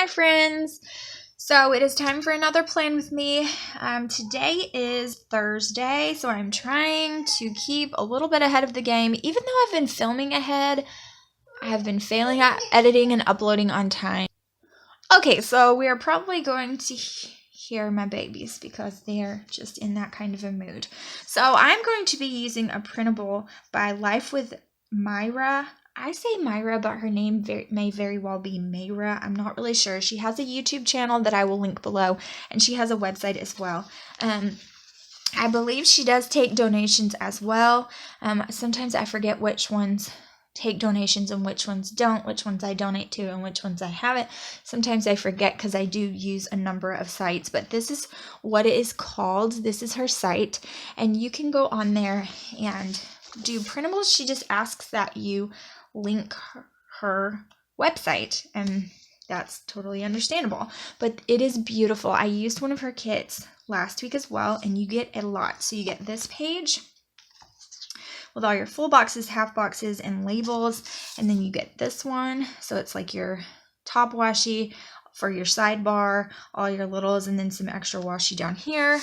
friends. So it is time for another plan with me. Today is Thursday, so I'm trying to keep a little bit ahead of the game. Even though I've been filming ahead, I have been failing at editing and uploading on time. Okay, so we are probably going to hear my babies because they're just in that kind of a mood. So I'm going to be using a printable by Life with Myra. I say Myra, but her name may very well be Mayra. I'm not really sure. She has a YouTube channel that I will link below, and she has a website as well. I believe she does take donations as well. Sometimes I forget which ones take donations and which ones don't, which ones I donate to and which ones I haven't. Sometimes I forget because I do use a number of sites, but this is what it is called. This is her site, and you can go on there and do printables. She just asks that you link her website, and that's totally understandable, but it is beautiful. I used one of her kits last week as well, and you get a lot. So you get this page with all your full boxes, half boxes, and labels, and then you get this one, so it's like your top washi for your sidebar, all your littles, and then some extra washi down here.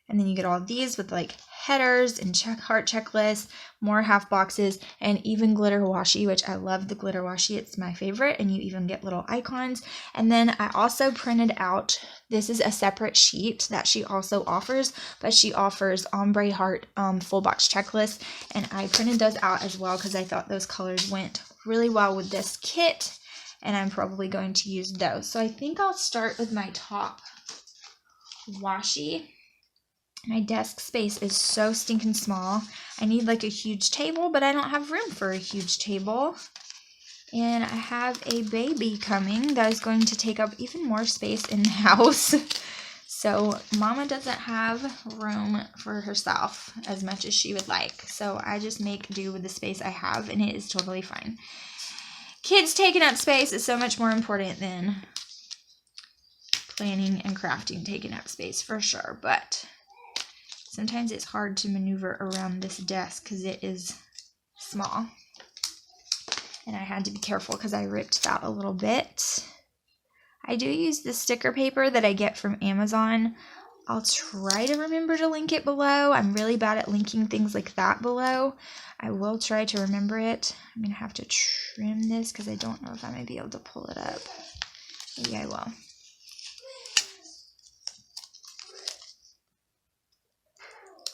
And then you get all these with like headers and heart checklists, more half boxes, and even glitter washi, which I love the glitter washi. It's my favorite, and you even get little icons. And then I also printed out, this is a separate sheet that she also offers, but she offers ombre heart full box checklists, and I printed those out as well because I thought those colors went really well with this kit, and I'm probably going to use those. So I think I'll start with my top washi. My desk space is so stinking small. I need like a huge table, but I don't have room for a huge table. And I have a baby coming that is going to take up even more space in the house. So Mama doesn't have room for herself as much as she would like. So I just make do with the space I have, and it is totally fine. Kids taking up space is so much more important than planning and crafting taking up space for sure, but sometimes it's hard to maneuver around this desk because it is small. And I had to be careful because I ripped that a little bit. I do use the sticker paper that I get from Amazon. I'll try to remember to link it below. I'm really bad at linking things like that below. I will try to remember it. I'm going to have to trim this because I don't know if I might be able to pull it up. Maybe I will.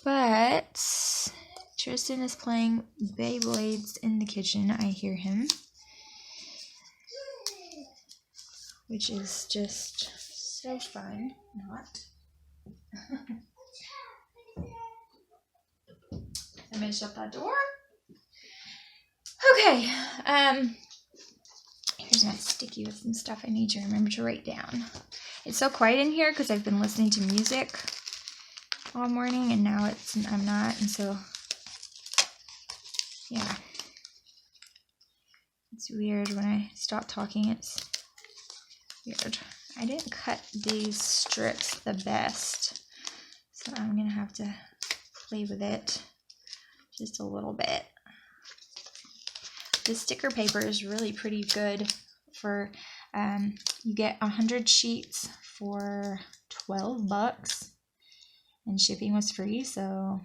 But Tristan is playing Beyblades in the kitchen. I hear him, which is just so fun. Not. I'm gonna shut that door. Okay. Here's my sticky with some stuff I need to remember to write down. It's so quiet in here because I've been listening to music all morning, and now I'm not, and so yeah, it's weird when I stop talking. It's weird. I didn't cut these strips the best, so I'm gonna have to play with it just a little bit. The sticker paper is really pretty good for you get 100 sheets for $12. And shipping was free, so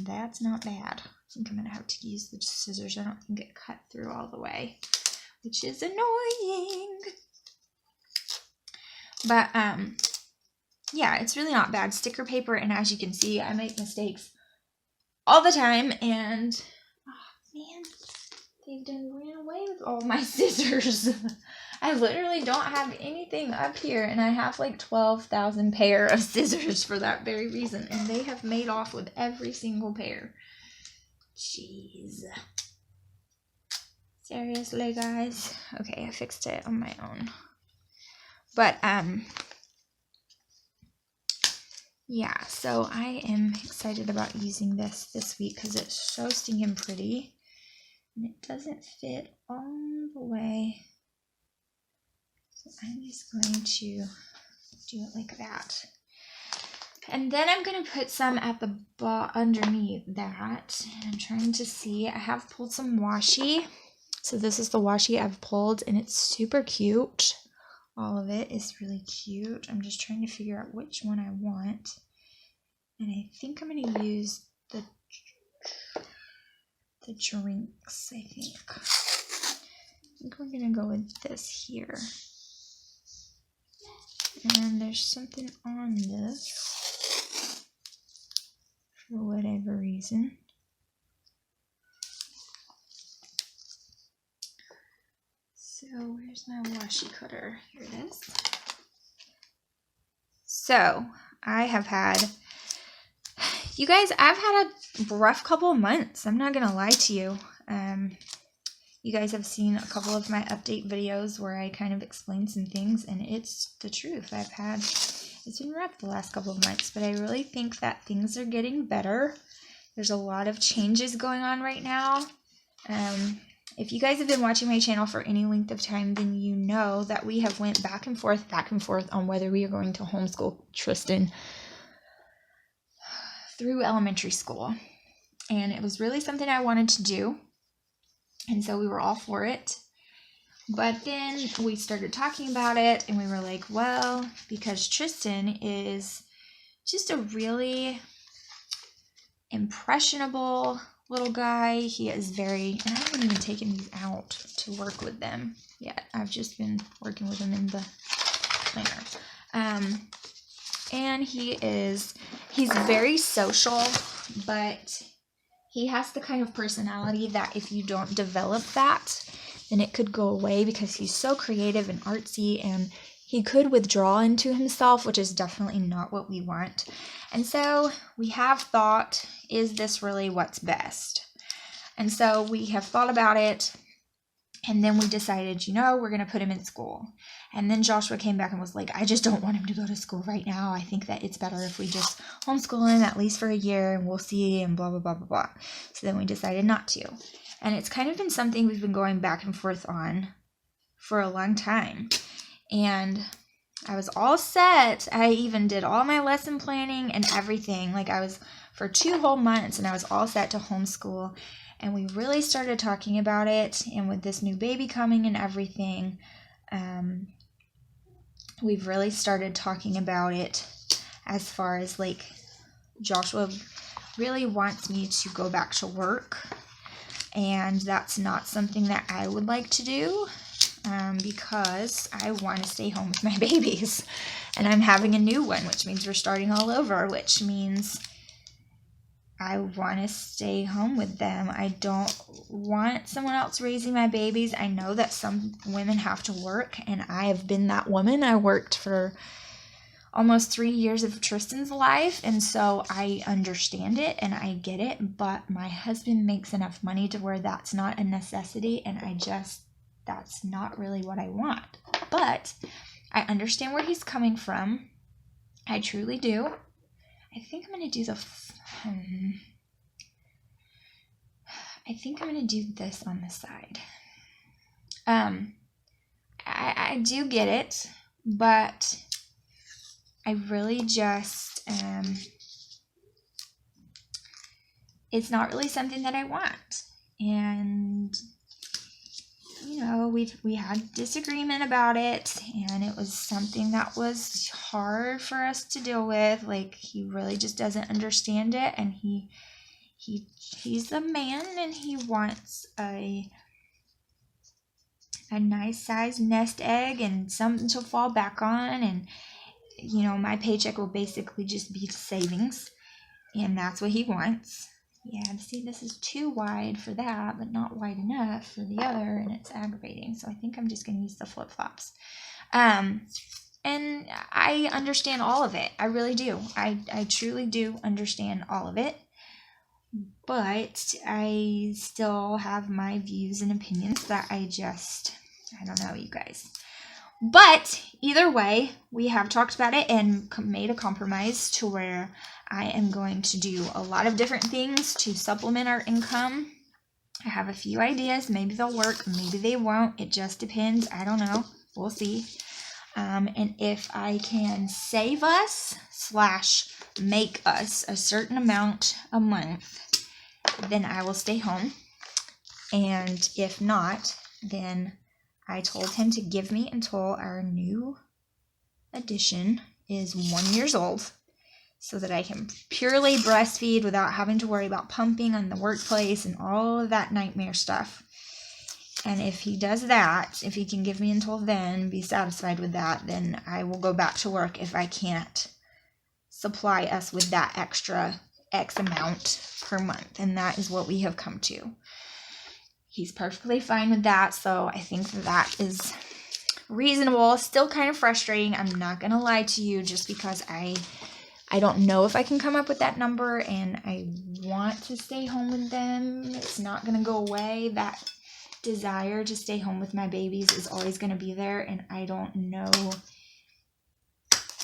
that's not bad. I think I'm going to have to use the scissors. I don't think it cut through all the way, which is annoying. But, yeah, it's really not bad. Sticker paper, and as you can see, I make mistakes all the time, and, oh, man, they've done ran away with all my scissors. I literally don't have anything up here, and I have like 12,000 pair of scissors for that very reason, and they have made off with every single pair. Jeez. Seriously, guys? Okay, I fixed it on my own. But, yeah, so I am excited about using this week because it's so stinking pretty, and it doesn't fit all the way. So I'm just going to do it like that. And then I'm going to put some at the underneath that. And I'm trying to see. I have pulled some washi. So this is the washi I've pulled, and it's super cute. all of it is really cute. I'm just trying to figure out which one I want. And I think I'm going to use the drinks, I think we're going to go with this here. And there's something on this for whatever reason. So where's my washi cutter? Here it is. So I have had, you guys, I've had a rough couple of months. I'm not going to lie to you. You guys have seen a couple of my update videos where I kind of explain some things, and it's the truth. It's been rough the last couple of months, but I really think that things are getting better. There's a lot of changes going on right now. If you guys have been watching my channel for any length of time, then you know that we have went back and forth on whether we are going to homeschool Tristan through elementary school. And it was really something I wanted to do. And so we were all for it. But then we started talking about it, and we were like, well, because Tristan is just a really impressionable little guy. He is very, and I haven't even taken these out to work with them yet. I've just been working with them in the planner. And he's very social, but he has the kind of personality that if you don't develop that, then it could go away, because he's so creative and artsy, and he could withdraw into himself, which is definitely not what we want. And so we have thought, is this really what's best? And so we have thought about it, and then we decided, we're going to put him in school. And then Joshua came back and was like, I just don't want him to go to school right now. I think that it's better if we just homeschool him at least for a year, and we'll see, and blah, blah, blah, blah, blah. So then we decided not to. And it's kind of been something we've been going back and forth on for a long time. And I was all set. I even did all my lesson planning and everything. Like, I was for 2 whole months, and I was all set to homeschool. And we really started talking about it. And with this new baby coming and everything, we've really started talking about it as far as, like, Joshua really wants me to go back to work. And that's not something that I would like to do, because I want to stay home with my babies. And I'm having a new one, which means we're starting all over, which means I want to stay home with them. I don't want someone else raising my babies. I know that some women have to work, and I have been that woman. I worked for almost 3 years of Tristan's life, and so I understand it and I get it, but my husband makes enough money to where that's not a necessity, and that's not really what I want. But I understand where he's coming from. I truly do. I think I'm going to do this on the side. I do get it, but I really just, it's not really something that I want. And, we had disagreement about it, and it was something that was hard for us to deal with. Like, he really just doesn't understand it, and he's a man, and he wants a nice sized nest egg and something to fall back on, and my paycheck will basically just be savings, and that's what he wants. Yeah, see, this is too wide for that, but not wide enough for the other, and it's aggravating. So I think I'm just going to use the flip-flops. And I understand all of it. I really do. I truly do understand all of it. But I still have my views and opinions that I don't know, you guys. But either way, we have talked about it and made a compromise to where I am going to do a lot of different things to supplement our income. I have a few ideas. Maybe they'll work. Maybe they won't. It just depends. I don't know. We'll see. And if I can save us / make us a certain amount a month, then I will stay home. And if not, then I told him to give me until our new addition is 1 year old, so that I can purely breastfeed without having to worry about pumping in the workplace and all of that nightmare stuff. And if he does that, if he can give me until then, be satisfied with that, then I will go back to work if I can't supply us with that extra X amount per month. And that is what we have come to. He's perfectly fine with that, so I think that is reasonable. Still kind of frustrating, I'm not going to lie to you, just because I don't know if I can come up with that number, and I want to stay home with them. It's not going to go away. That desire to stay home with my babies is always going to be there, and I don't know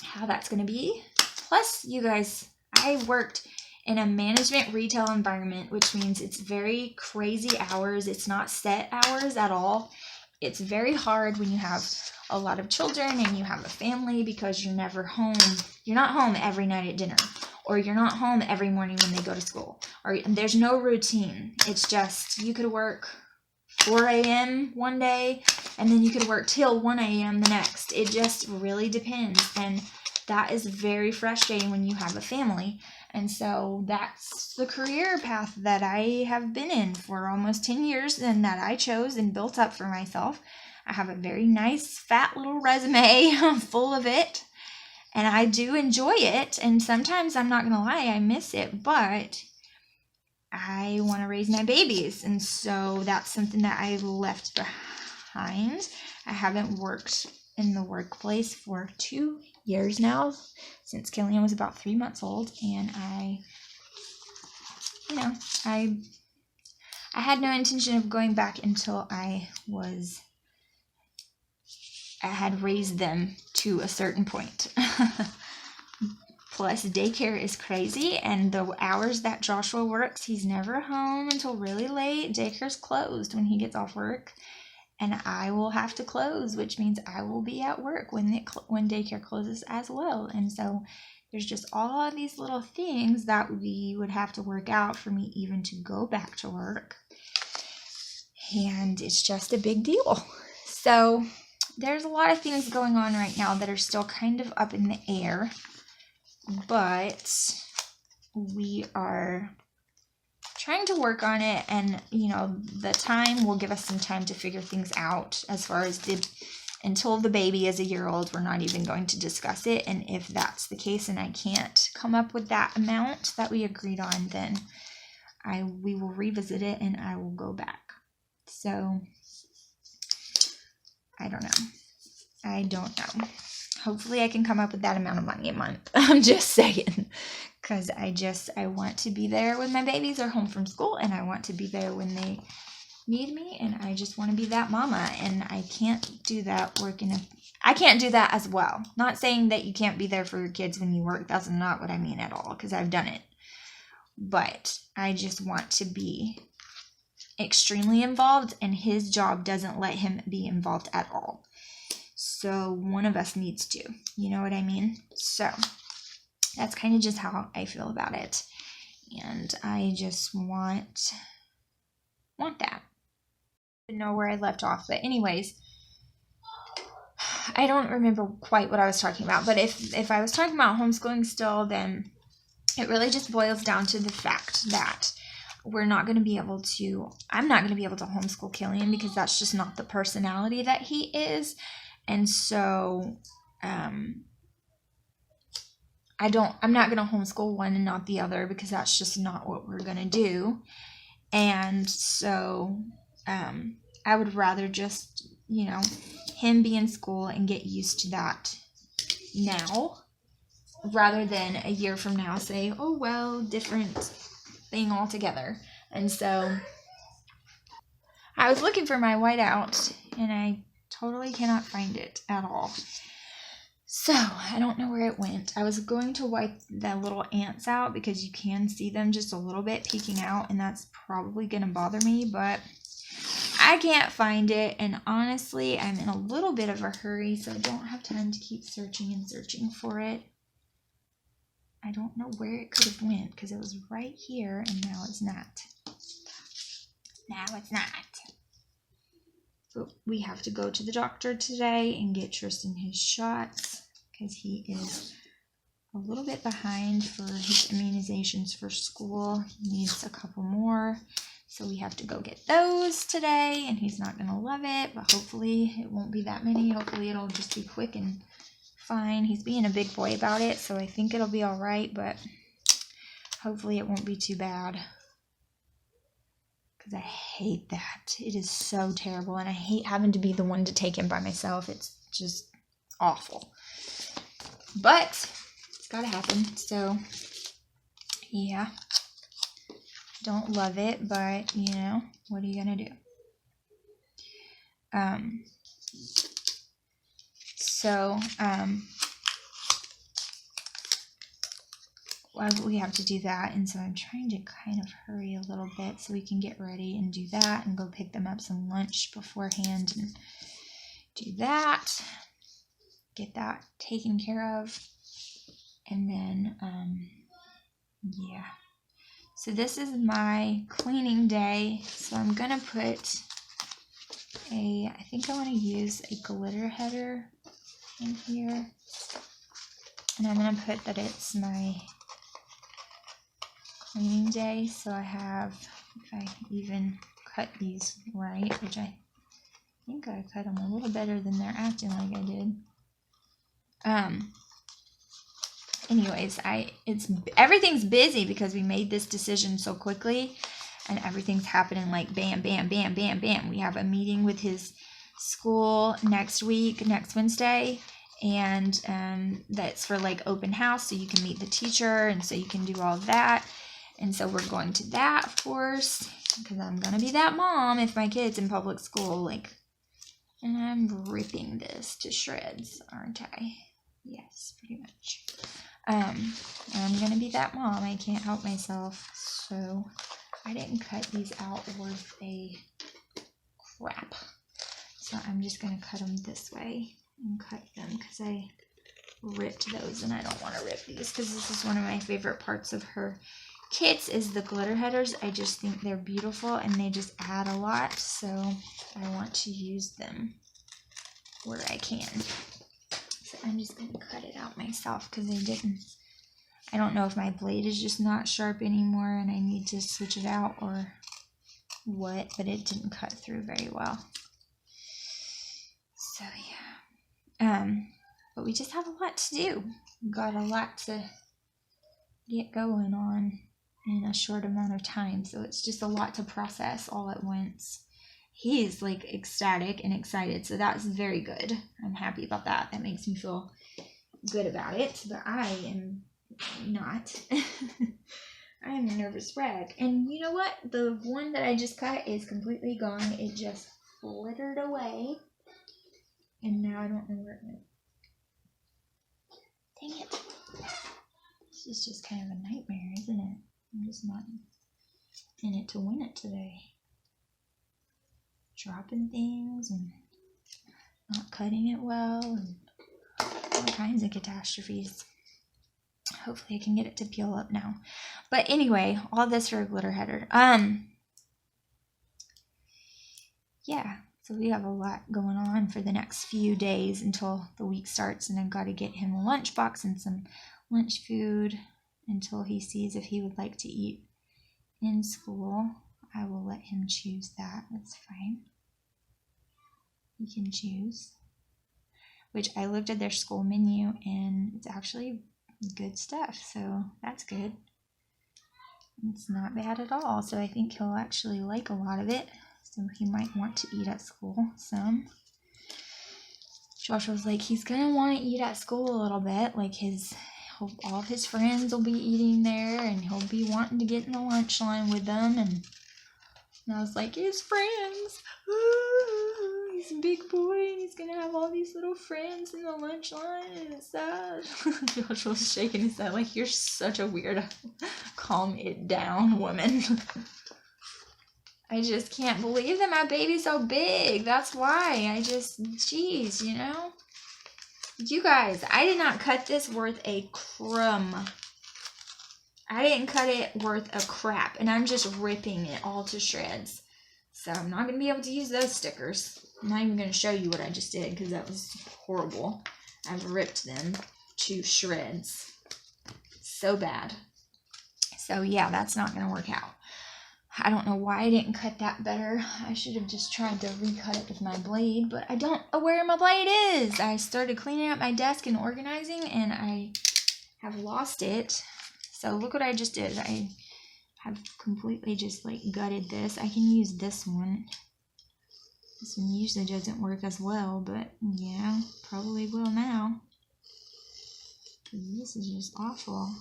how that's going to be. Plus, you guys, I worked in a management retail environment, which means it's very crazy hours. It's not set hours at all. It's very hard when you have a lot of children and you have a family, because you're never home. You're not home every night at dinner, or you're not home every morning when they go to school, or there's no routine. It's just, you could work 4 a.m. one day, and then you could work till 1 a.m. the next. It just really depends, and that is very frustrating when you have a family. And so that's the career path that I have been in for almost 10 years, and that I chose and built up for myself. I have a very nice, fat little resume full of it, and I do enjoy it, and sometimes, I'm not going to lie, I miss it, but I want to raise my babies, and so that's something that I left behind. I haven't worked in the workplace for 2 years now, since Killian was about 3 months old, and I had no intention of going back until I had raised them to a certain point. Plus, daycare is crazy, and the hours that Joshua works, he's never home until really late. Daycare's closed when he gets off work, and I will have to close, which means I will be at work when daycare closes as well. And so there's just all of these little things that we would have to work out for me even to go back to work, and it's just a big deal. So there's a lot of things going on right now that are still kind of up in the air, but we are trying to work on it, and the time will give us some time to figure things out. As far as until the baby is a year old, we're not even going to discuss it, and if that's the case and I can't come up with that amount that we agreed on, then we will revisit it and I will go back. So I don't know. Hopefully I can come up with that amount of money a month. I'm just saying, because I want to be there when my babies are home from school, and I want to be there when they need me, and I just want to be that mama, and I can't do that I can't do that as well. Not saying that you can't be there for your kids when you work. That's not what I mean at all, because I've done it. But I just want to be extremely involved, and his job doesn't let him be involved at all. So one of us needs to, you know what I mean? So that's kind of just how I feel about it. And I just want that. I don't know where I left off, but anyways, I don't remember quite what I was talking about, but if I was talking about homeschooling still, then it really just boils down to the fact that I'm not going to be able to homeschool Killian, because that's just not the personality that he is. And so, I'm not going to homeschool one and not the other, because that's just not what we're going to do. And so, I would rather just, him be in school and get used to that now, rather than a year from now say, oh, well, different thing altogether. And so I was looking for my whiteout, and I totally cannot find it at all. So I don't know where it went. I was going to wipe the little ants out, because you can see them just a little bit peeking out, and that's probably going to bother me, but I can't find it. And honestly, I'm in a little bit of a hurry, so I don't have time to keep searching and searching for it. I don't know where it could have went, because it was right here, and now it's not. But we have to go to the doctor today and get Tristan his shots because he is a little bit behind for his immunizations for school. He needs a couple more. So we have to go get those today, and he's not going to love it, but hopefully it won't be that many. Hopefully it'll just be quick and fine. He's being a big boy about it, so I think it'll be all right, but hopefully it won't be too bad. Because I hate that. It is so terrible, and I hate having to be the one to take him by myself. It's just awful. But it's got to happen, so yeah. Don't love it, but, you know, what are you going to do? Well, we have to do that, and so I'm trying to kind of hurry a little bit so we can get ready and do that and go pick them up some lunch beforehand and do that, get that taken care of, and then, yeah. So this is my cleaning day, so I'm going to put I think I want to use a glitter header in here, and I'm going to put that it's my cleaning day, so I have, if I even cut these right, which I think I cut them a little better than they're acting like I did. Anyways, everything's busy because we made this decision so quickly, and everything's happening like bam, bam, bam, bam, bam. We have a meeting with his school next Wednesday, and that's for like open house, so you can meet the teacher, and so you can do all that. And so we're going to that, of course, because I'm gonna be that mom if my kid's in public school, like, and I'm ripping this to shreds, aren't I? Yes, pretty much. I'm gonna be that mom. I can't help myself. So I didn't cut these out worth a crap. So I'm just gonna cut them this way and cut them because I ripped those, and I don't want to rip these because this is one of my favorite parts of her kits is the glitter headers. I just think they're beautiful and they just add a lot. So I want to use them where I can. So I'm just going to cut it out myself because I don't know if my blade is just not sharp anymore and I need to switch it out or what, but it didn't cut through very well. So yeah. But we just have a lot to do. We've got a lot to get going on in a short amount of time. So it's just a lot to process all at once. He's like ecstatic and excited, so that's very good. I'm happy about that. That makes me feel good about it, but I am not. I'm a nervous wreck. And you know what? The one that I just cut is completely gone. It just flittered away, and now I don't know where it went. Dang it. This is just kind of a nightmare, isn't it? I'm just not in it to win it today. Dropping things and not cutting it well and all kinds of catastrophes. Hopefully I can get it to peel up now. But anyway, all this for a glitter header. Yeah, so we have a lot going on for the next few days until the week starts, and I've got to get him a lunchbox and some lunch food until he sees if he would like to eat in school. I will let him choose that. That's fine. He can choose. Which I looked at their school menu and it's actually good stuff. So that's good. It's not bad at all. So I think he'll actually like a lot of it. So he might want to eat at school some. Joshua was like, he's going to want to eat at school a little bit. Like all of his friends will be eating there, and he'll be wanting to get in the lunch line with them. And I was like, his friends. Ooh, he's a big boy, and he's going to have all these little friends in the lunch line, and it's sad. Joshua was shaking his head like, you're such a weirdo. Calm it down, woman. I just can't believe that my baby's so big. That's why. Jeez, you know? You guys, I did not cut this worth a crumb. I didn't cut it worth a crap, and I'm just ripping it all to shreds. So I'm not going to be able to use those stickers. I'm not even going to show you what I just did because that was horrible. I've ripped them to shreds. So bad. So yeah, that's not going to work out. I don't know why I didn't cut that better. I should have just tried to recut it with my blade, but I don't know where my blade is. I started cleaning up my desk and organizing, and I have lost it. So look what I just did. I have completely just like gutted this. I can use this one. This one usually doesn't work as well, but yeah, probably will now. This is just awful.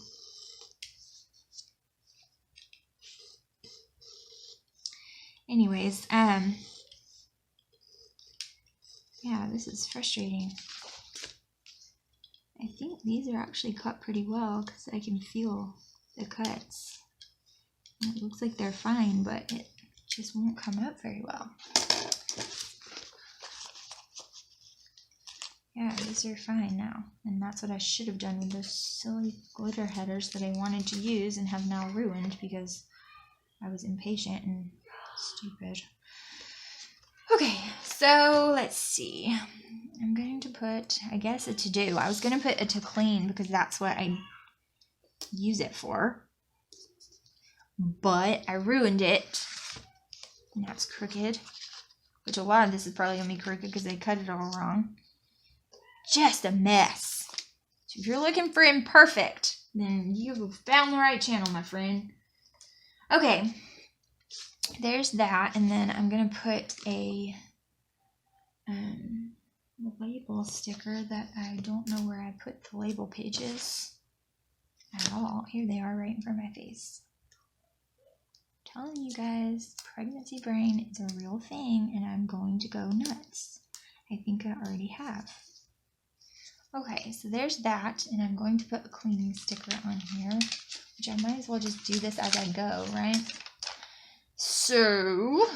Anyways, yeah, this is frustrating. I think these are actually cut pretty well because I can feel the cuts. And it looks like they're fine, but it just won't come up very well. Yeah, these are fine now. And that's what I should have done with those silly glitter headers that I wanted to use and have now ruined because I was impatient and stupid. Okay, so let's see. I'm going to put, I guess, a to do. I was going to put a to clean because that's what I use it for. But I ruined it. And that's crooked. Which a lot of this is probably going to be crooked because I cut it all wrong. Just a mess. So if you're looking for imperfect, then you've found the right channel, my friend. Okay. There's that, and then I'm going to put a label sticker that I don't know where I put the label pages at all. Here they are right in front of my face. I'm telling you guys, pregnancy brain is a real thing, and I'm going to go nuts. I think I already have. Okay, so there's that, and I'm going to put a cleaning sticker on here, which I might as well just do this as I go, right? So,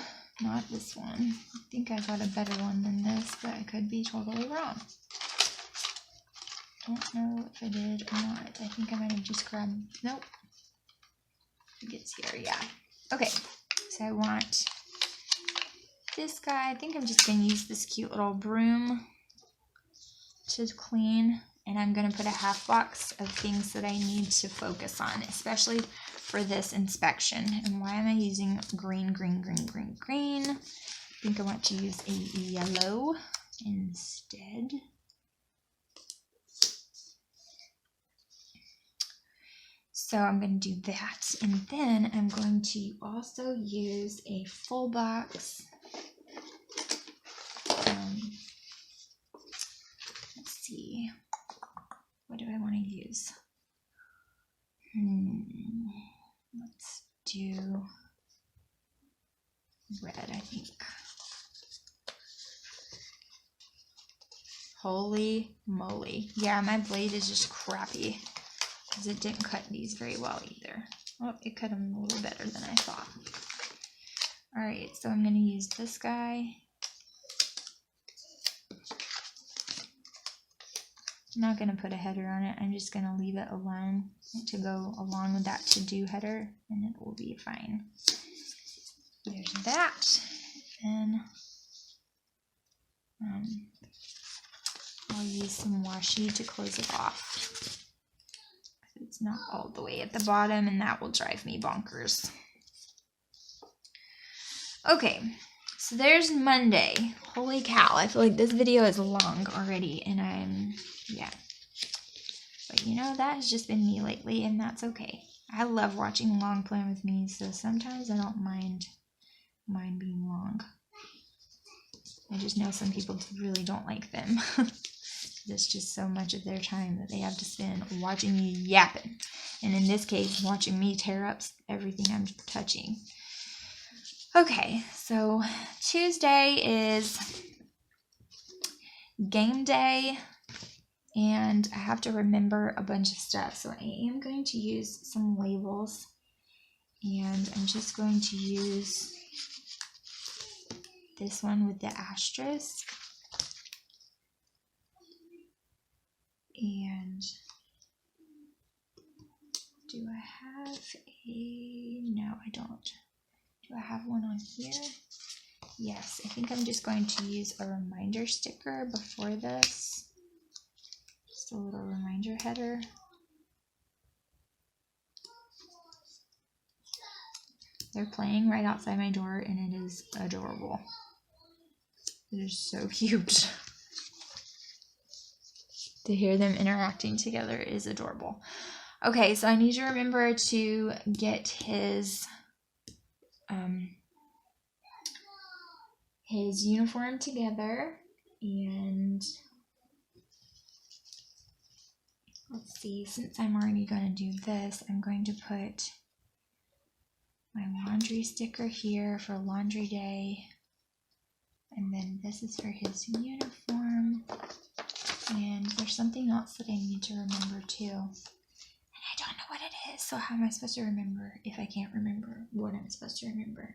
not this one. I think I got a better one than this, but I could be totally wrong. Don't know if I did or not. I think I might have just grabbed, nope. I think it's here, yeah. Okay, so I want this guy. I think I'm just going to use this cute little broom to clean, and I'm going to put a half box of things that I need to focus on, especially for this inspection. And why am I using green, green, green, green, green? I think I want to use a yellow instead. So I'm going to do that, and then I'm going to also use a full box. Let's see, what do I want to use? Let's do red, I think. Holy moly. Yeah, my blade is just crappy because it didn't cut these very well either. Oh, it cut them a little better than I thought. Alright, so I'm going to use this guy. I'm not going to put a header on it. I'm just going to leave it alone to go along with that to-do header, and it will be fine. There's that. And I'll use some washi to close it off. It's not all the way at the bottom, and that will drive me bonkers. Okay, so there's Monday. Holy cow, I feel like this video is long already, and yeah. But you know, that has just been me lately, and that's okay. I love watching long plan with me, so sometimes I don't mind being long. I just know some people really don't like them. It's just so much of their time that they have to spend watching me yapping. And in this case, watching me tear up everything I'm touching. Okay, so Tuesday is game day, and I have to remember a bunch of stuff. So I am going to use some labels, and I'm just going to use this one with the asterisk. And do I have a, no, I don't. Do I have one on here? Yes, I think I'm just going to use a reminder sticker before this. Just a little reminder header. They're playing right outside my door, and it is adorable. It is so cute. To hear them interacting together is adorable. Okay, so I need to remember to get his uniform together, and let's see, since I'm already going to do this, I'm going to put my laundry sticker here for laundry day, and then this is for his uniform, and there's something else that I need to remember too, and I don't know what it is, so how am I supposed to remember if I can't remember what I'm supposed to remember?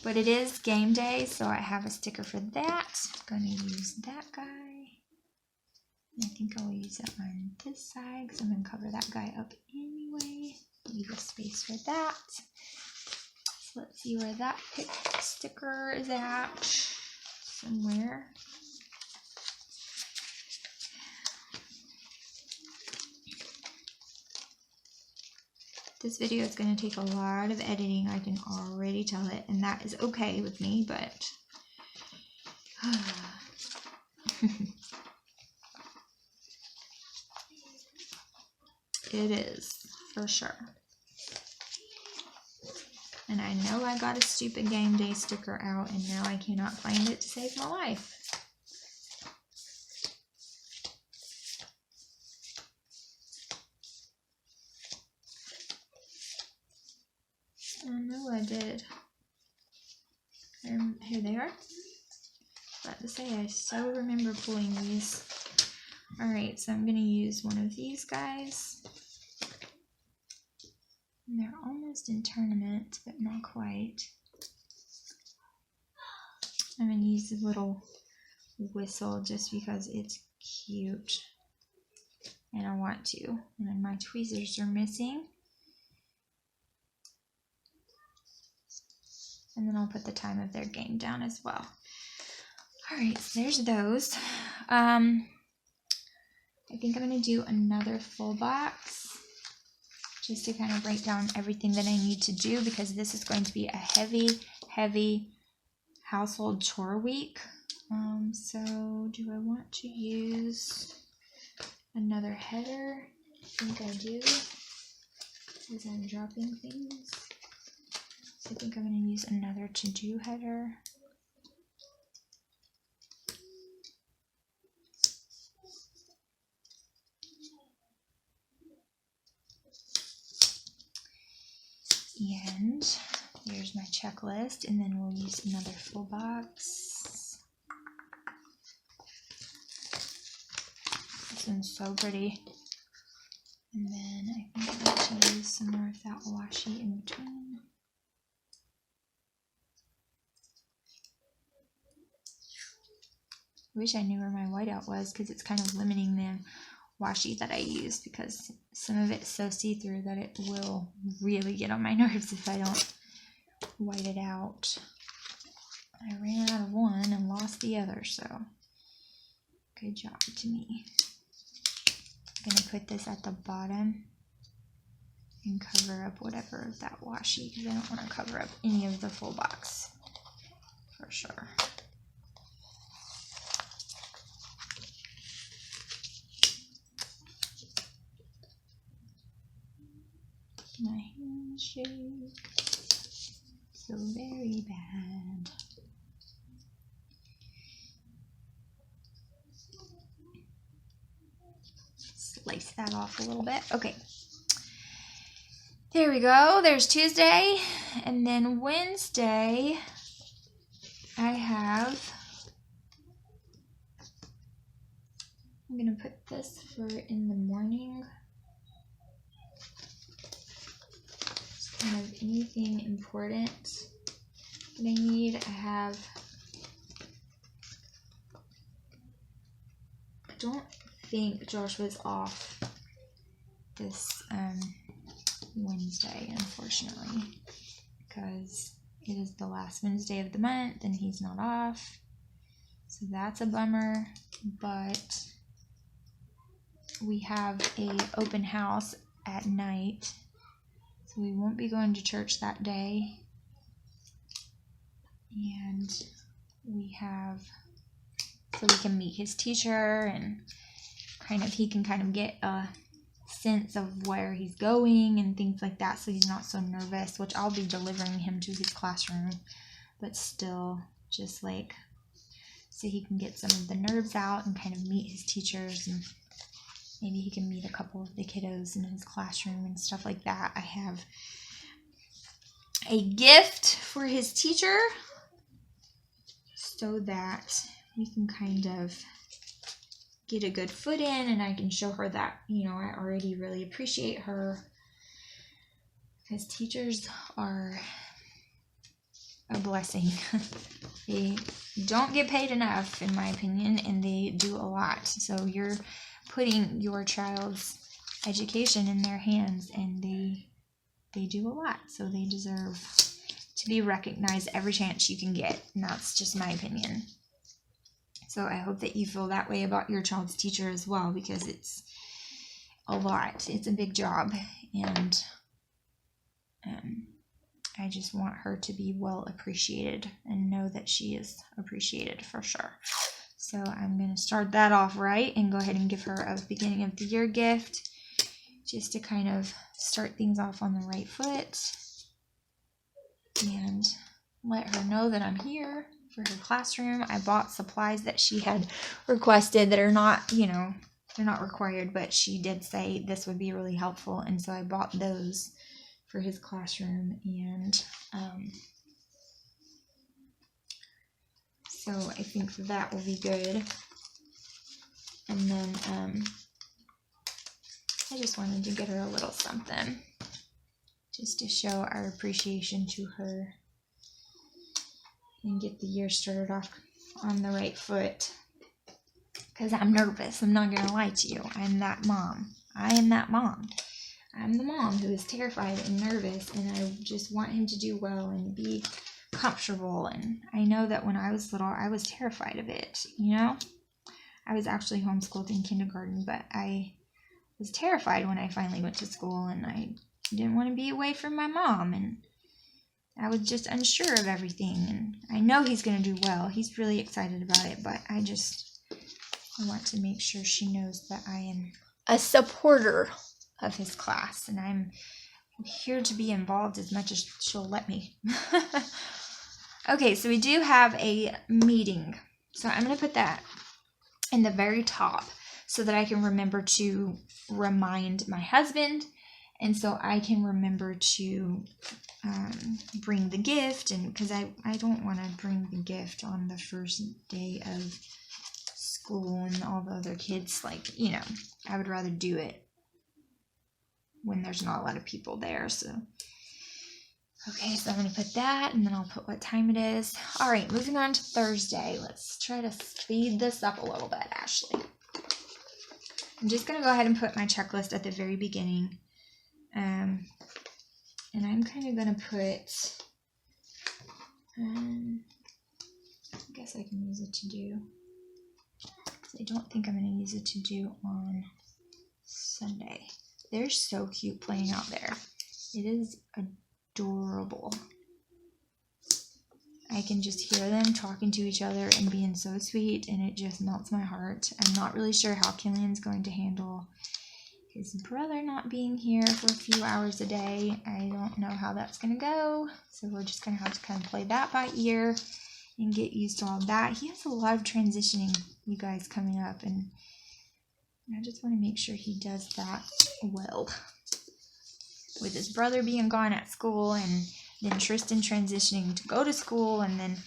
But it is game day, so I have a sticker for that. I'm going to use that guy. I think I'll use it on this side because I'm going to cover that guy up anyway. Leave a space for that. So let's see where that sticker is at. Somewhere. This video is going to take a lot of editing, I can already tell it, and that is okay with me, but it is, for sure. And I know I got a stupid game day sticker out, and now I cannot find it to save my life. I know I did. Here they are. About to say, I so remember pulling these. Alright, so I'm going to use one of these guys. And they're almost in tournament, but not quite. I'm going to use the little whistle just because it's cute. And I want to. And then my tweezers are missing. And then I'll put the time of their game down as well. Alright, so there's those. I think I'm going to do another full box just to kind of write down everything that I need to do, because this is going to be a heavy household chore week. So do I want to use another header? I think I do, as I'm dropping things. So I think I'm going to use another to-do header. And here's my checklist, and then we'll use another full box. This one's so pretty. And then I think I'm going to use some more of that washi in between. I wish I knew where my whiteout was, because it's kind of limiting the washi that I use, because some of it's so see-through that it will really get on my nerves if I don't white it out. I ran out of one and lost the other, so good job to me. I'm going to put this at the bottom and cover up whatever of that washi, because I don't want to cover up any of the full box for sure. My hands shake so very bad. Slice that off a little bit. Okay. There we go. There's Tuesday. And then Wednesday, I'm going to put this for in the morning. Kind of anything important that I need. I don't think Josh was off this Wednesday, unfortunately, because it is the last Wednesday of the month and he's not off. So that's a bummer, but we have a open house at night, so we won't be going to church that day. And so we can meet his teacher, and he can kind of get a sense of where he's going and things like that, so he's not so nervous, which I'll be delivering him to his classroom, but still just like so he can get some of the nerves out and kind of meet his teachers, and maybe he can meet a couple of the kiddos in his classroom and stuff like that. I have a gift for his teacher so that we can kind of get a good foot in, and I can show her that, I already really appreciate her, because teachers are a blessing. They don't get paid enough, in my opinion, and they do a lot. So you're putting your child's education in their hands, and they do a lot. So they deserve to be recognized every chance you can get, and that's just my opinion. So I hope that you feel that way about your child's teacher as well, because it's a lot. It's a big job, and I just want her to be well appreciated and know that she is appreciated for sure. So I'm going to start that off right and go ahead and give her a beginning of the year gift, just to kind of start things off on the right foot and let her know that I'm here for her classroom. I bought supplies that she had requested that are not, they're not required, but she did say this would be really helpful, and so I bought those for his classroom, and so I think that will be good. And then I just wanted to get her a little something just to show our appreciation to her and get the year started off on the right foot, because I'm nervous. I'm not going to lie to you. I'm that mom. I am that mom. I'm the mom who is terrified and nervous, and I just want him to do well and be comfortable. And I know that when I was little, I was terrified of it, I was actually homeschooled in kindergarten, but I was terrified when I finally went to school, and I didn't want to be away from my mom, and I was just unsure of everything. And I know he's going to do well. He's really excited about it, but I want to make sure she knows that I am a supporter of his class, and I'm here to be involved as much as she'll let me. Okay, so we do have a meeting, so I'm going to put that in the very top so that I can remember to remind my husband, and so I can remember to bring the gift, and because I don't want to bring the gift on the first day of school and all the other kids, I would rather do it when there's not a lot of people there. So okay, so I'm going to put that, and then I'll put what time it is. All right, moving on to Thursday. Let's try to speed this up a little bit, Ashley. I'm just going to go ahead and put my checklist at the very beginning. And I'm kind of going to put, I guess I can use it to do, because I don't think I'm going to use it to do on Sunday. They're so cute playing out there. It is adorable. I can just hear them talking to each other and being so sweet, and it just melts my heart. I'm not really sure how Killian's going to handle his brother not being here for a few hours a day. I don't know how that's going to go, so we're just going to have to kind of play that by ear and get used to all that. He has a lot of transitioning, you guys, coming up, and I just want to make sure he does that well. With his brother being gone at school, and then Tristan transitioning to go to school, and then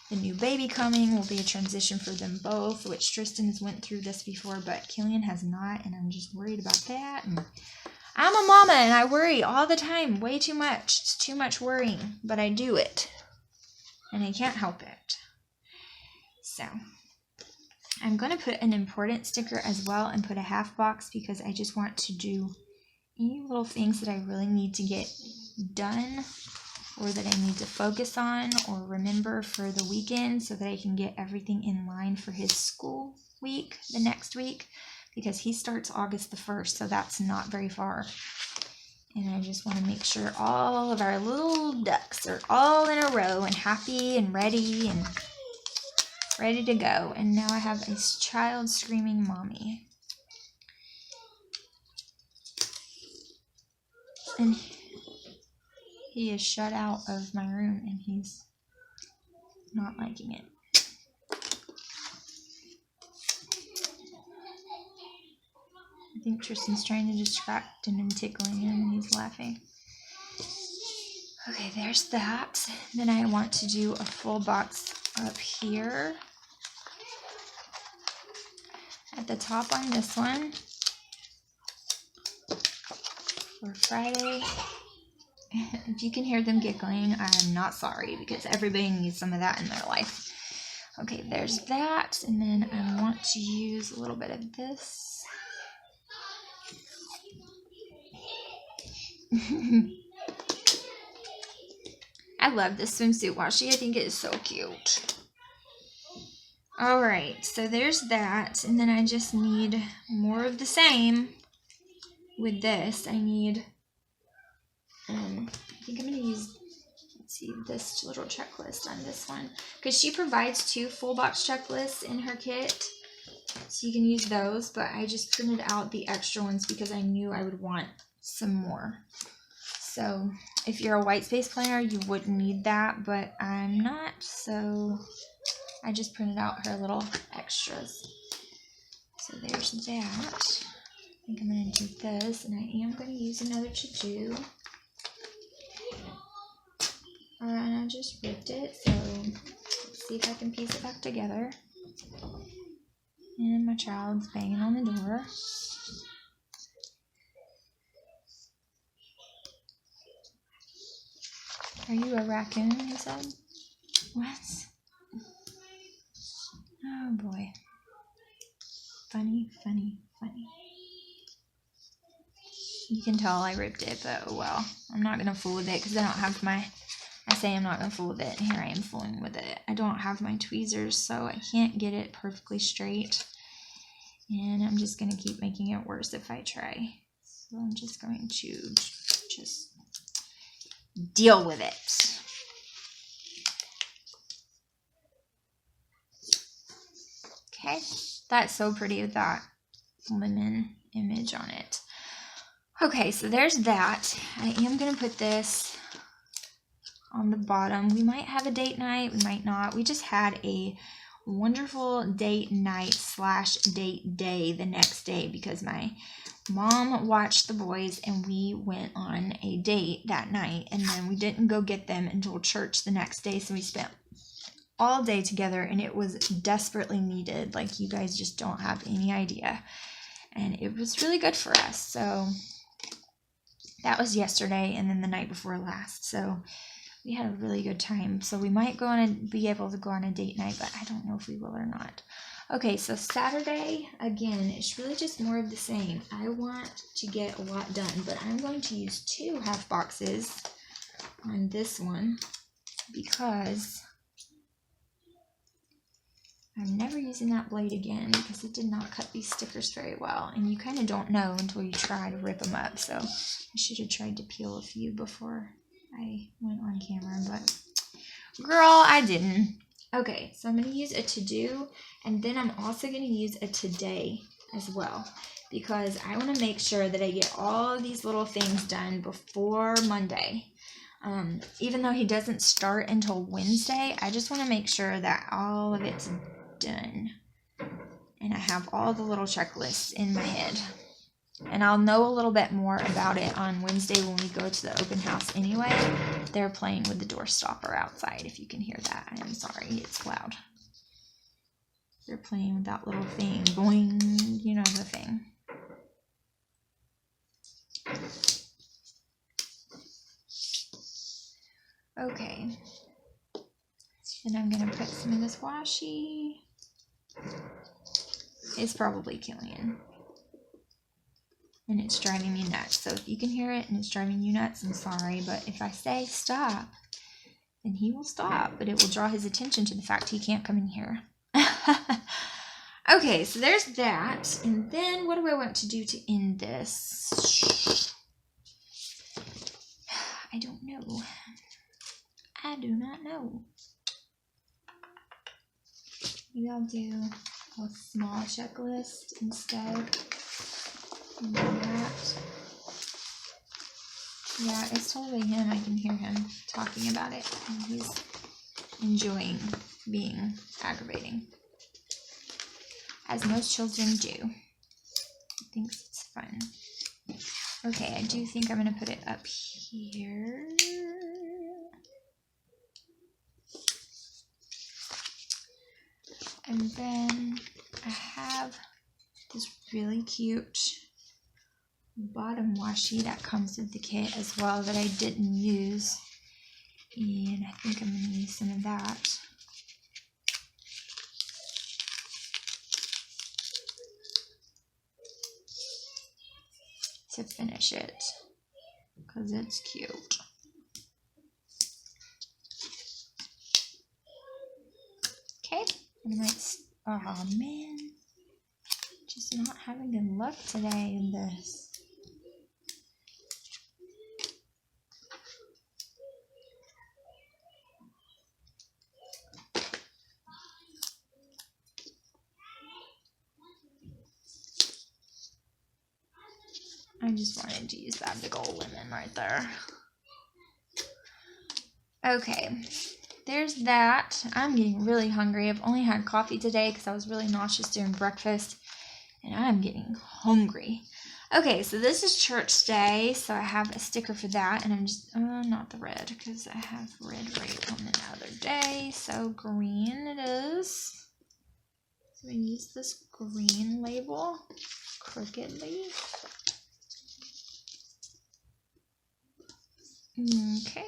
the new baby coming will be a transition for them both, which Tristan's went through this before, but Killian has not, and I'm just worried about that. And I'm a mama, and I worry all the time, way too much. It's too much worrying, but I do it, and I can't help it. So I'm going to put an important sticker as well and put a half box, because I just want to do any little things that I really need to get done or that I need to focus on or remember for the weekend so that I can get everything in line for his school week, the next week, because he starts August the 1st, so that's not very far. And I just want to make sure all of our little ducks are all in a row and happy and ready to go. And now I have a child screaming mommy. And he is shut out of my room and he's not liking it. I think Tristan's trying to distract him and tickling him and he's laughing. Okay, there's that. Then I want to do a full box up here. At the top on this one for Friday. If you can hear them giggling, I'm not sorry because everybody needs some of that in their life. Okay, there's that. And then I want to use a little bit of this. I love this swimsuit washi. I think it is so cute. Alright, so there's that. And then I just need more of the same with this. I need, I think I'm going to use, let's see, this little checklist on this one. Because she provides 2 full box checklists in her kit. So you can use those. But I just printed out the extra ones because I knew I would want some more. So if you're a white space planner, you wouldn't need that, but I'm not, so I just printed out her little extras. So there's that. I think I'm going to do this, and I am going to use another to-do. And I just ripped it, so let's see if I can piece it back together. And my child's banging on the door. Are you a raccoon, he said? What? Oh boy. Funny, funny, funny. You can tell I ripped it, but oh well. I'm not going to fool with it because I don't have my... I say I'm not going to fool with it, and here I am fooling with it. I don't have my tweezers, so I can't get it perfectly straight. And I'm just going to keep making it worse if I try. So I'm just going to just deal with it. Okay, that's so pretty with that lemon image on it. Okay, so there's that. I am going to put this on the bottom. We might have a date night, we might not. We just had a wonderful date night / date day the next day because my mom watched the boys and we went on a date that night, and then we didn't go get them until church the next day, so we spent all day together and it was desperately needed. Like, you guys just don't have any idea, and it was really good for us. So that was yesterday and then the night before last, so we had a really good time. So we might be able to go on a date night, but I don't know if we will or not. Okay, so Saturday, again, it's really just more of the same. I want to get a lot done, but I'm going to use 2 half boxes on this one because I'm never using that blade again because it did not cut these stickers very well. And you kind of don't know until you try to rip them up. So I should have tried to peel a few before I went on camera, but girl, I didn't. Okay, so I'm going to use a to-do, and then I'm also going to use a today as well, because I want to make sure that I get all of these little things done before Monday. Even though he doesn't start until Wednesday, I just want to make sure that all of it's done. And I have all the little checklists in my head. And I'll know a little bit more about it on Wednesday when we go to the open house anyway. They're playing with the door stopper outside, if you can hear that. I am sorry, it's loud. They're playing with that little thing. Boing, you know the thing. Okay. Then I'm going to put some of this washi. It's probably killing him. and it's driving me nuts. So if you can hear it and it's driving you nuts, I'm sorry, but if I say stop, then he will stop, but it will draw his attention to the fact he can't come in here. Okay, so there's that, and then what do I want to do to end this? I don't know. I do not know. Maybe I'll do a small checklist instead. And that. Yeah, it's totally him. I can hear him talking about it. And he's enjoying being aggravating. As most children do. He thinks it's fun. Okay, I do think I'm going to put it up here. And then I have this really cute bottom washi that comes with the kit as well that I didn't use. And I think I'm going to use some of that. To finish it. Because it's cute. Okay. And I might, oh man, just not having good luck today in this. I just wanted to use that big old lemon right there. Okay. There's that. I'm getting really hungry. I've only had coffee today because I was really nauseous during breakfast. And I'm getting hungry. Okay, so this is church day. So I have a sticker for that. And I'm just, not the red because I have red right on the other day. So green it is. So I use this green label crookedly. Okay.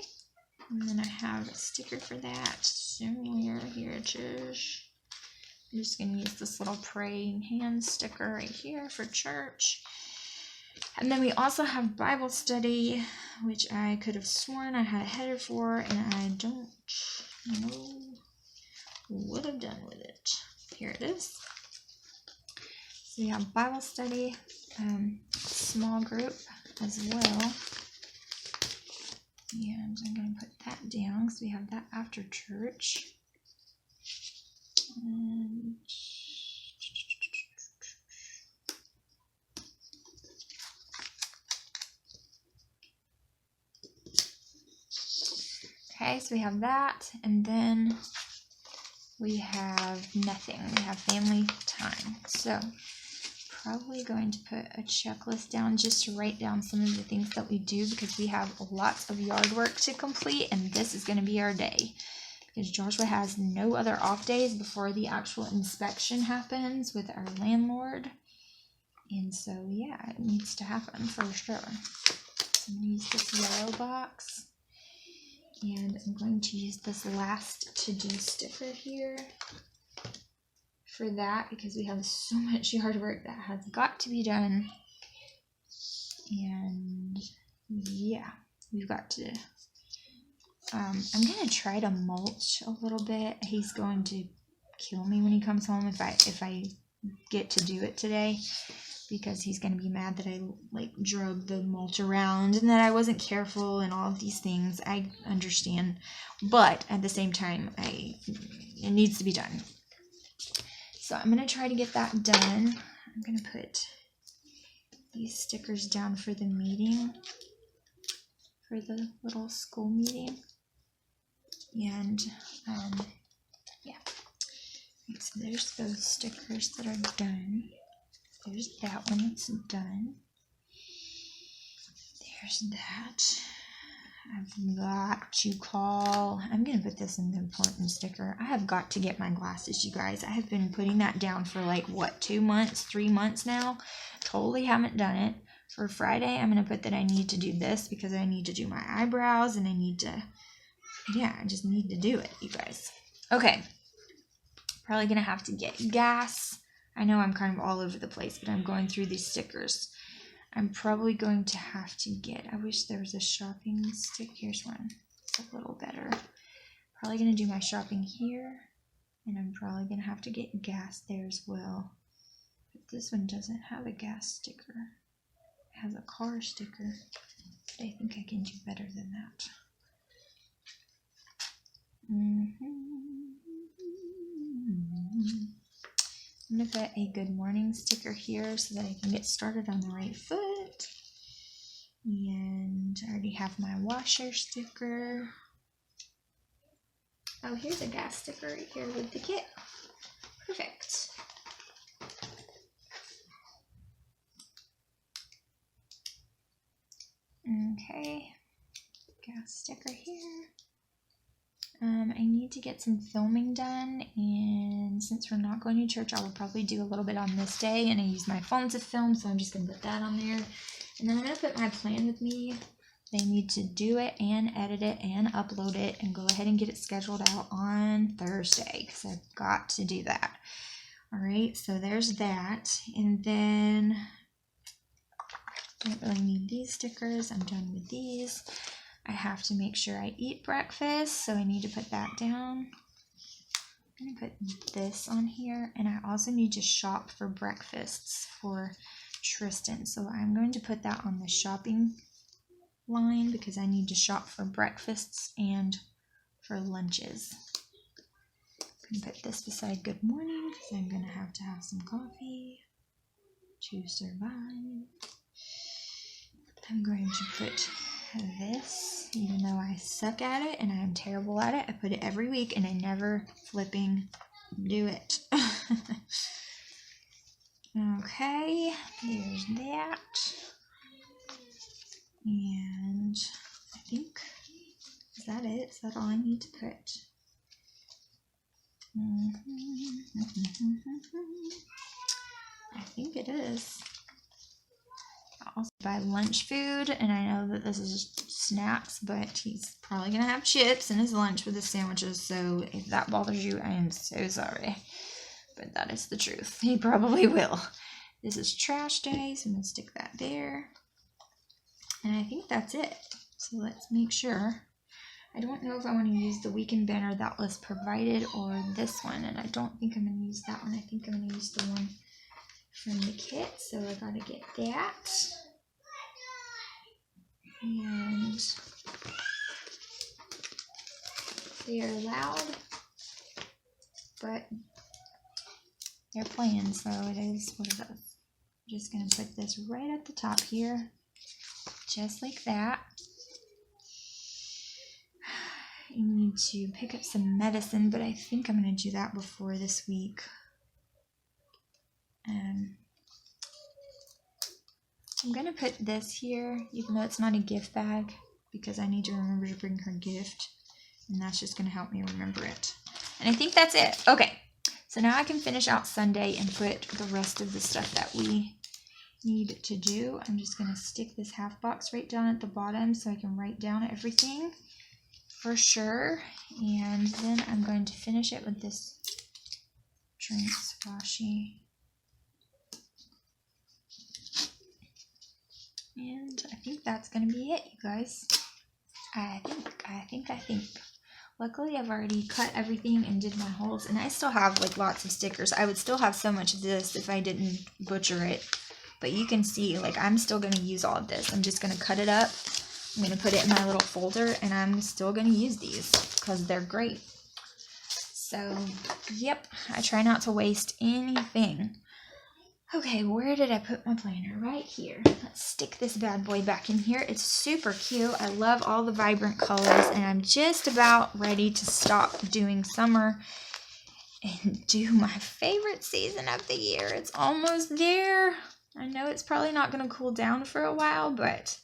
And then I have a sticker for that somewhere. Here it is. I'm just going to use this little praying hand sticker right here for church. And then we also have Bible study, which I could have sworn I had a header for, and I don't know what I've done with it. Here it is. So we have Bible study, small group as well. And I'm going to put that down because we have that after church. And okay, so we have that, and then we have nothing. We have family time. So probably going to put a checklist down just to write down some of the things that we do because we have lots of yard work to complete, and this is going to be our day. Because Joshua has no other off days before the actual inspection happens with our landlord. And so, yeah, it needs to happen for sure. So I'm going to use this yellow box. And I'm going to use this last to-do sticker here for that because we have so much yard work that has got to be done. And, yeah, we've got to... I'm going to try to mulch a little bit. He's going to kill me when he comes home if I get to do it today because he's going to be mad that I drug the mulch around and that I wasn't careful and all of these things. I understand, but at the same time, it needs to be done. So I'm going to try to get that done. I'm going to put these stickers down for the meeting, for the little school meeting. And, yeah. Right, so there's those stickers that are done. There's that one that's done. There's that. I've got to call. I'm going to put this in the important sticker. I have got to get my glasses, you guys. I have been putting that down for 2 months, 3 months now. Totally haven't done it. For Friday, I'm going to put that I need to do this because I need to do my eyebrows and I need to... Yeah, I just need to do it, you guys. Okay. Probably going to have to get gas. I know I'm kind of all over the place, but I'm going through these stickers. I'm probably going to have to get, I wish there was a shopping stick. Here's one. It's a little better. Probably going to do my shopping here. And I'm probably going to have to get gas there as well. But this one doesn't have a gas sticker. It has a car sticker. But I think I can do better than that. I'm going to put a good morning sticker here so that I can get started on the right foot. And I already have my washer sticker. Oh, here's a gas sticker right here with the kit. Perfect. Okay, gas sticker here. I need to get some filming done, and since we're not going to church, I will probably do a little bit on this day, and I use my phone to film, so I'm just going to put that on there. And then I'm going to put my plan with me. They need to do it and edit it and upload it and go ahead and get it scheduled out on Thursday, because I've got to do that. All right, so there's that. And then I don't really need these stickers. I'm done with these. I have to make sure I eat breakfast, so I need to put that down. I'm going to put this on here, and I also need to shop for breakfasts for Tristan. So I'm going to put that on the shopping line because I need to shop for breakfasts and for lunches. I'm going to put this beside good morning because I'm going to have some coffee to survive. I'm going to put this, even though I suck at it and I'm terrible at it, I put it every week and I never flipping do it. Okay, there's that. And I think, is that it? Is that all I need to put? I think it is. I also buy lunch food, and I know that this is snacks, but he's probably going to have chips in his lunch with his sandwiches, so if that bothers you, I am so sorry. But that is the truth. He probably will. This is trash day, so I'm going to stick that there. And I think that's it. So let's make sure. I don't know if I want to use the weekend banner that was provided or this one, and I don't think I'm going to use that one. I think I'm going to use the one from the kit, so I got to get that. And they are loud, but they're playing, so it is what it is. I'm just going to put this right at the top here, just like that. I need to pick up some medicine, but I think I'm going to do that before this week. I'm going to put this here, even though it's not a gift bag, because I need to remember to bring her gift, and that's just going to help me remember it. And I think that's it. Okay, so now I can finish out Sunday and put the rest of the stuff that we need to do. I'm just going to stick this half box right down at the bottom so I can write down everything for sure. And then I'm going to finish it with this drink squashy. And I think that's going to be it, you guys. I think. Luckily, I've already cut everything and did my holes, and I still have like lots of stickers. I would still have so much of this if I didn't butcher it. But you can see, like, I'm still going to use all of this. I'm just going to cut it up. I'm going to put it in my little folder, and I'm still going to use these because they're great. So, yep, I try not to waste anything. Okay, where did I put my planner? Right here. Let's stick this bad boy back in here. It's super cute. I love all the vibrant colors, and I'm just about ready to stop doing summer and do my favorite season of the year. It's almost there. I know it's probably not going to cool down for a while, but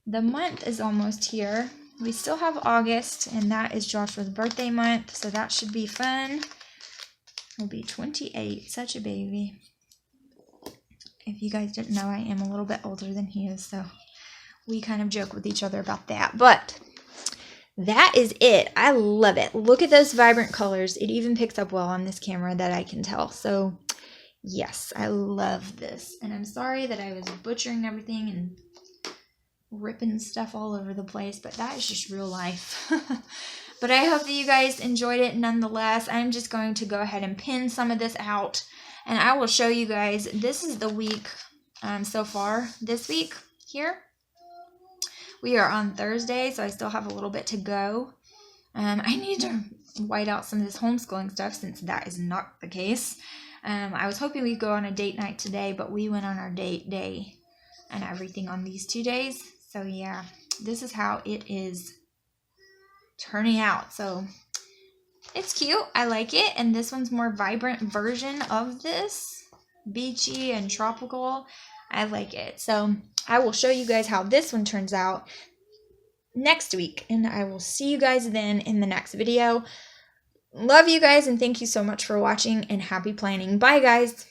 the month is almost here. We still have August, and that is Joshua's birthday month, so that should be fun. He'll be 28, such a baby. If you guys didn't know, I am a little bit older than he is, so we kind of joke with each other about that. But that is it. I love it. Look at those vibrant colors. It even picks up well on this camera that I can tell. So Yes, I love this. And I'm sorry that I was butchering everything and ripping stuff all over the place, but that is just real life. But I hope that you guys enjoyed it nonetheless. I'm just going to go ahead and pin some of this out, and I will show you guys. This is the week so far. This week here, we are on Thursday, so I still have a little bit to go. I need to white out some of this homeschooling stuff since that is not the case. I was hoping we'd go on a date night today, but we went on our date day and everything on these 2 days. So yeah, this is how it is turning out. So it's cute. I like it. And this one's more vibrant version of this. Beachy and tropical. I like it. So I will show you guys how this one turns out next week. And I will see you guys then in the next video. Love you guys and thank you so much for watching and happy planning. Bye guys.